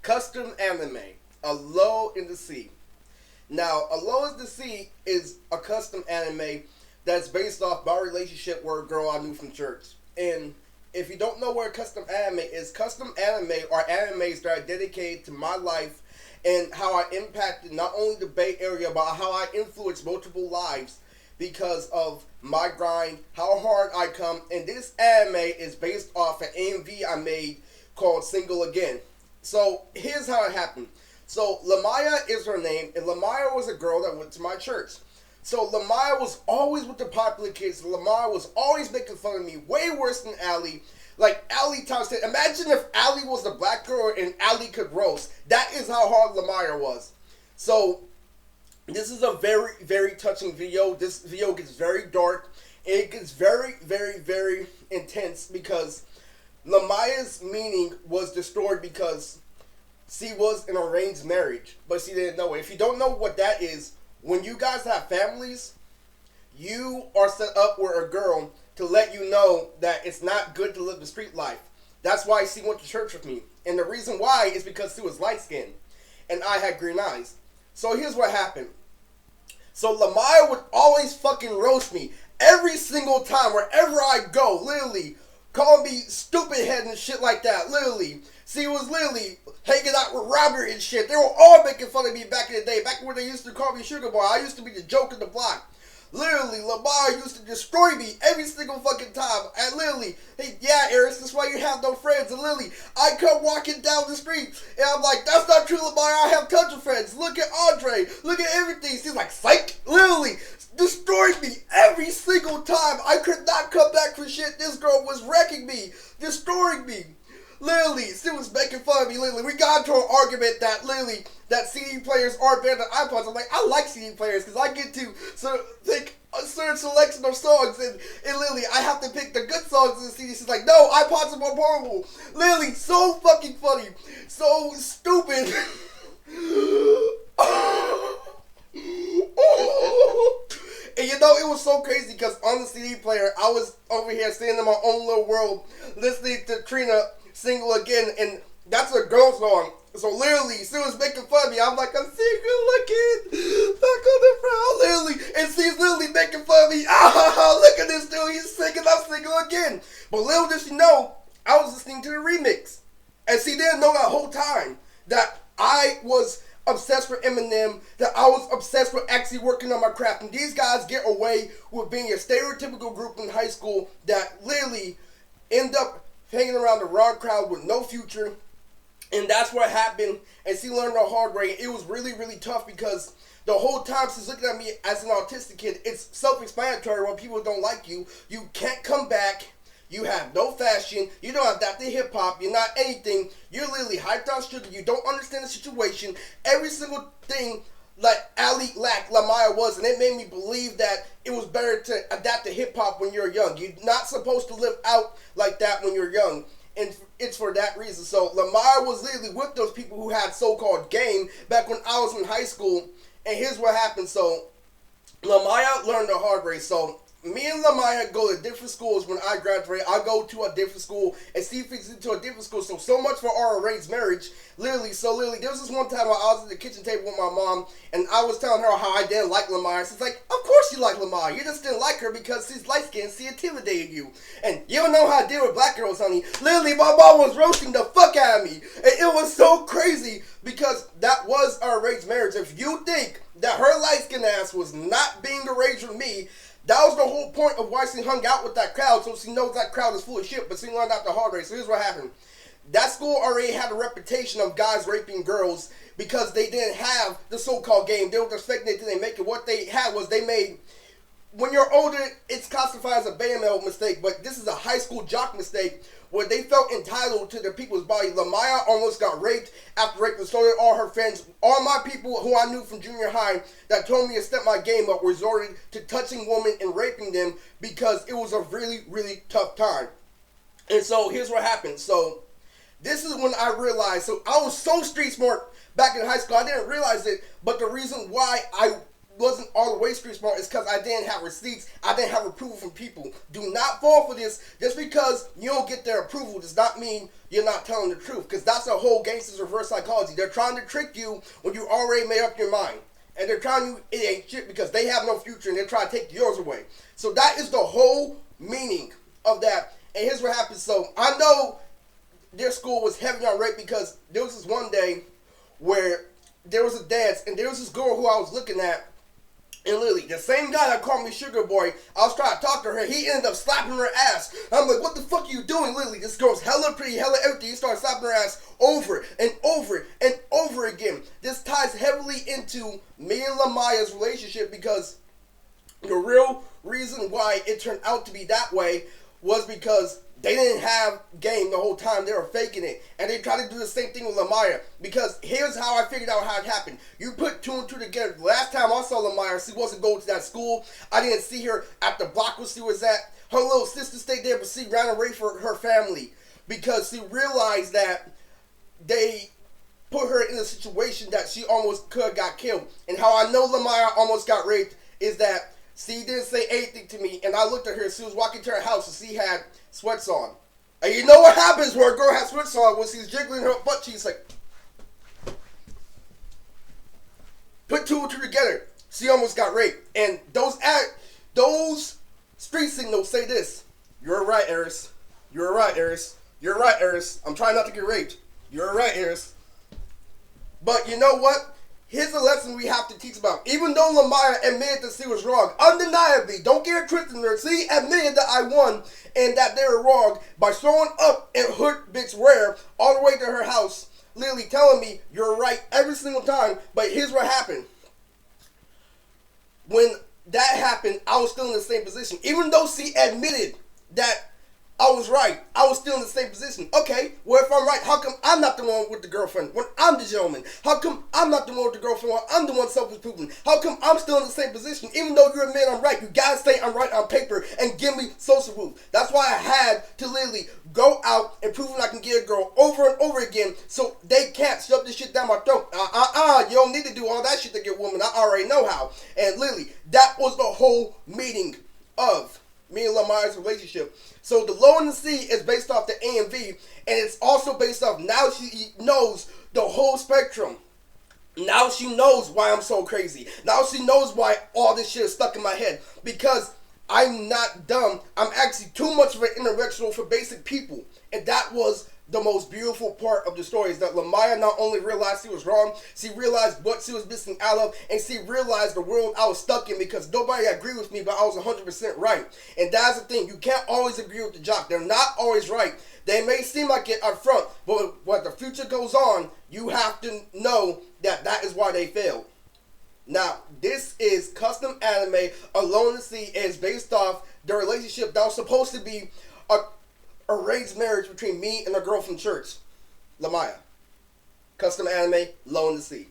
Custom anime, A Lull in the Sea. Now, A Lull in the Sea is a custom anime that's based off my relationship with a girl I knew from church. And if you don't know what a custom anime is, custom anime are animes that are dedicated to my life and how I impacted not only the Bay Area, but how I influenced multiple lives because of my grind, how hard I come. And this anime is based off an AMV I made called Single Again. So here's how it happened. So Lamaya is her name, and Lamaya was a girl that went to my church. So Lamaya was always with the popular kids. Lamaya was always making fun of me, way worse than Allie. Like Allie times 10. Imagine if Allie was the black girl and Allie could roast. That is how hard Lamaya was. So this is a very, very touching video. This video gets very dark. And it gets very, very, very intense because Lamaya's meaning was destroyed because she was in an arranged marriage, but she didn't know it. If you don't know what that is, when you guys have families, you are set up with a girl to let you know that it's not good to live the street life. That's why she went to church with me. And the reason why is because she was light-skinned and I had green eyes. So here's what happened. So Lamaya would always fucking roast me every single time, wherever I go, literally. Calling me stupid head and shit like that, literally. She was literally hanging out with Robert and shit. They were all making fun of me back in the day. Back when they used to call me Sugar Boy. I used to be the joke of the block. Literally, Lamar used to destroy me every single fucking time. And literally, hey, yeah, Eris, that's why you have no friends. And literally, I come walking down the street, and I'm like, that's not true, Lamar. I have tons of friends. Look at Andre. Look at everything. She's like, psych. Literally, destroyed me every single time. I could not come back for shit. This girl was wrecking me, destroying me. Literally, she was making fun of me. Literally, we got into an argument that literally that CD players are better than iPods. I'm like, I like CD players because I get to pick a certain selection of songs, and literally I have to pick the good songs in the CD. She's like, no, iPods are more portable. Literally, so fucking funny, so stupid. And you know, it was so crazy because on the CD player, I was over here staying in my own little world, listening to Trina Single Again, and that's a girl song. So literally, she was making fun of me. I'm like, I'm single again, back on the prowl, literally, and she's literally making fun of me. Ah, look at this dude, he's singing, I'm single again. But little did she know, I was listening to the remix, and she didn't know that whole time that I was obsessed with Eminem, that I was obsessed with actually working on my craft. And these guys get away with being a stereotypical group in high school that literally end up hanging around the wrong crowd with no future. And that's what happened. And she learned the hard way. It was really, really tough because the whole time she's looking at me as an autistic kid, it's self-explanatory. When people don't like you, you can't come back. You have no fashion. You don't adapt to hip-hop. You're not anything. You're literally hyped on sugar. You don't understand the situation. Every single thing like Ali Lamaya was, and it made me believe that it was better to adapt to hip-hop when you're young. You're not supposed to live out like that when you're young. And it's for that reason. So Lamaya was literally with those people who had so-called game back when I was in high school. And here's what happened. So Lamaya learned the hard way. So me and Lamaya go to different schools when I graduate. I go to a different school and Steve fits into a different school. So much for our arranged marriage. Literally, there was this one time where I was at the kitchen table with my mom and I was telling her how I didn't like Lamaya. She's like, of course you like Lamaya. You just didn't like her because she's light-skinned. She intimidated you. And you don't know how to deal with black girls, honey. Literally, my mom was roasting the fuck out of me. And it was so crazy because that was our arranged marriage. If you think that her light-skinned ass was not being arranged with me, that was the whole point of why she hung out with that crowd, so she knows that crowd is full of shit, but she learned out the hard way. So here's what happened. That school already had a reputation of guys raping girls because they didn't have the so-called game. They were just faking they didn't make it. What they had was they made, when you're older, it's classified as a band mistake, but this is a high school jock mistake where they felt entitled to their people's body. Lamaya almost got raped after raping, so did all her friends. All my people who I knew from junior high that told me to step my game up resorted to touching women and raping them because it was a really, really tough time. And so here's what happened. So this is when I realized, so I was so street smart back in high school. I didn't realize it, but the reason why I wasn't all the way street smart is because I didn't have receipts. I didn't have approval from people. Do not fall for this. Just because you don't get their approval does not mean you're not telling the truth. Because that's a whole gangster's reverse psychology. They're trying to trick you when you already made up your mind. And they're telling you it ain't shit because they have no future and they're trying to take yours away. So that is the whole meaning of that. And here's what happened. So I know their school was heavy on rape because there was this one day where there was a dance and there was this girl who I was looking at. And literally, the same guy that called me Sugar Boy, I was trying to talk to her, he ended up slapping her ass. I'm like, what the fuck are you doing, Lily? This girl's hella pretty, hella everything. He started slapping her ass over and over and over again. This ties heavily into me and Lamaya's relationship because the real reason why it turned out to be that way was because they didn't have game the whole time. They were faking it. And they tried to do the same thing with Lamaya. Because here's how I figured out how it happened. You put two and two together. The last time I saw Lamaya, she wasn't going to that school. I didn't see her at the block where she was at. Her little sister stayed there, but she ran away for her family. Because she realized that they put her in a situation that she almost could have got killed. And how I know Lamaya almost got raped is that she didn't say anything to me, and I looked at her. She was walking to her house, and she had sweats on. And you know what happens when a girl has sweats on when she's jiggling her butt cheeks like... Put two and two together. She almost got raped. And those street signals say this. You're right, Eris. You're right, Eris. You're right, Eris. I'm trying not to get raped. You're right, Eris. But you know what? Here's a lesson we have to teach about. Even though Lamaya admitted that she was wrong, undeniably, don't get it twisted, she admitted that I won and that they were wrong by showing up in hood bitch rare all the way to her house, literally telling me you're right every single time. But here's what happened. When that happened, I was still in the same position. Even though she admitted that I was right, I was still in the same position. Okay, well, if I'm right, how come I'm not the one with the girlfriend when I'm the gentleman? How come I'm not the one with the girlfriend when I'm the one self-improving? How come I'm still in the same position? Even though you admit I'm right, you gotta say I'm right on paper and give me social proof. That's why I had to literally go out and prove I can get a girl over and over again so they can't shove this shit down my throat. You don't need to do all that shit to get women. I already know how. And literally, that was the whole meaning of me and Lamaya's relationship. So the Lull in the Sea is based off the AMV, and it's also based off now she knows the whole spectrum. Now she knows why I'm so crazy. Now she knows why all this shit is stuck in my head. Because I'm not dumb. I'm actually too much of an intellectual for basic people. And that was the most beautiful part of the story, is that Lamaya not only realized she was wrong, she realized what she was missing out of, and she realized the world I was stuck in because nobody agreed with me, but I was 100% right. And that's the thing. You can't always agree with the jock. They're not always right. They may seem like it up front, but when the future goes on, you have to know that that is why they failed. Now, this is custom anime. Lull in the Sea is based off the relationship that was supposed to be a arranged marriage between me and a girl from church. Lamaya. Custom anime, Lull in the Sea.